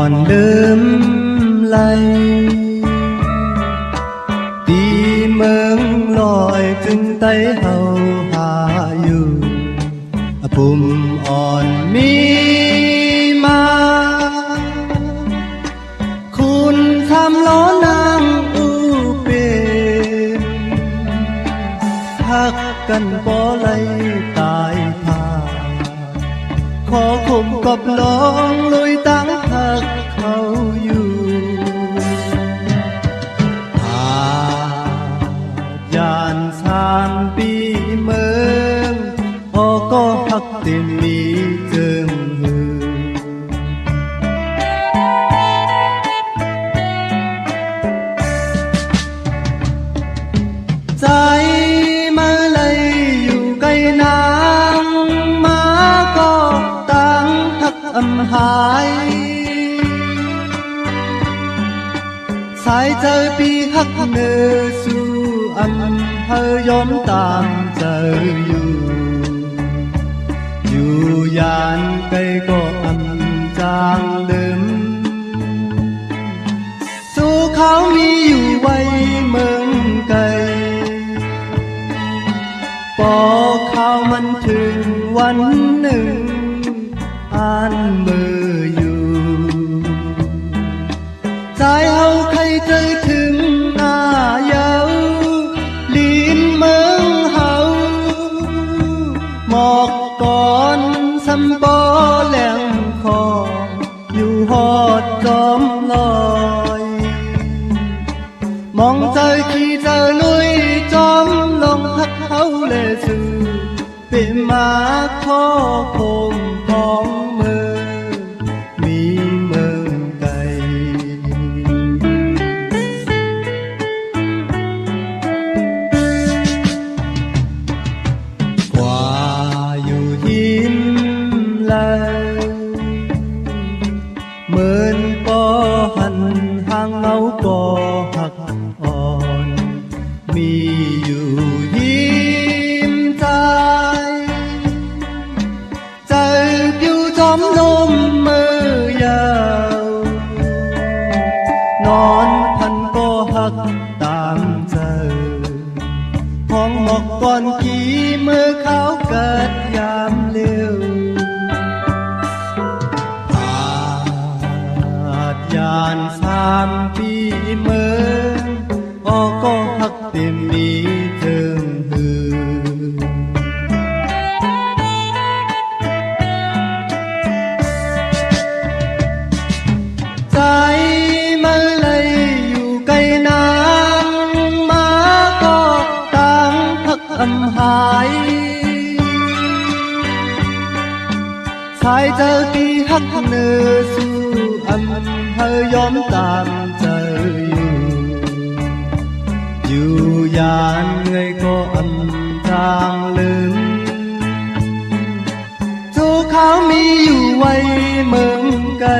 อนลืมไหลตีเมืองลอยจึงไต้เฮาหาอยู่ปุ่มอ่อนมีมาคุณทำล้อนางอูเป็นหักกันบ่ไหลตายพาขอคมกับลองลุยตั้งหักเขาอยู่ยานสามปีเมืองพอก็หักเต็มมีเจิงหือใจมาเลยอยู่ไกลนางมาก็ตั้งหักอำหายสายเจอปีหักเนื้อสู่อำเภอยอมตามเจออยู่ยานไกลก็อำจางลืมสู่เขามีอยู่ไว้เมืองไกลพอข่าวมันถึงวันหนึ่งอ่านมืออยู่ใจเฮาใครใจถึงหน้าเยาลีนเมืองเฮาหมอกก่อนสำปอแหลงคออยู่หอดจอมลอยมองใจขี่เจอลุยจอมลงหักเขาเลยสื่อเป็นมาขอคงของมือมีเมืองไกลกว่าอยู่หินเลยเหมือนปอหันห่างเงาก่อหักอ่อนมีอยู่หิมใจใจผิวจอมลมมือยาวนอนพันก็หักตามเจอห้องหมอกก่อนกี่มือเขาเกิดยามเลี้ยวยานสามปีเมืองออกก็หักเต็มมีเทิงหือใจมาเลยอยู่ไกลนางมาก็ตั้งหักอำหายสายเจอปีหักเนื้อสู่อำเภอยอมตามเจออยู่ยานเงยก็อำจางลืมสู่เขามีอยู่ไว้เมืองไกล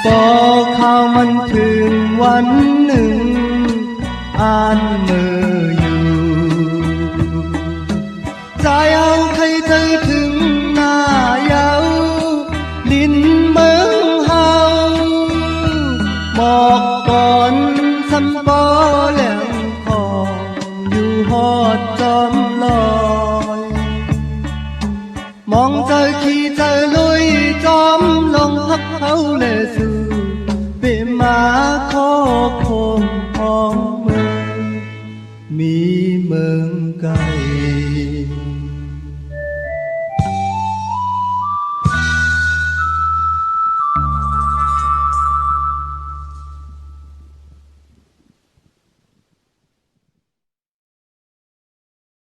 พอข่าวมันถึงวันหนึ่งอ่านมืออยู่ใจเอาใครใจถึงหน้าเยาลิ้นเมืองเฮาหมอกก่อนสำปอ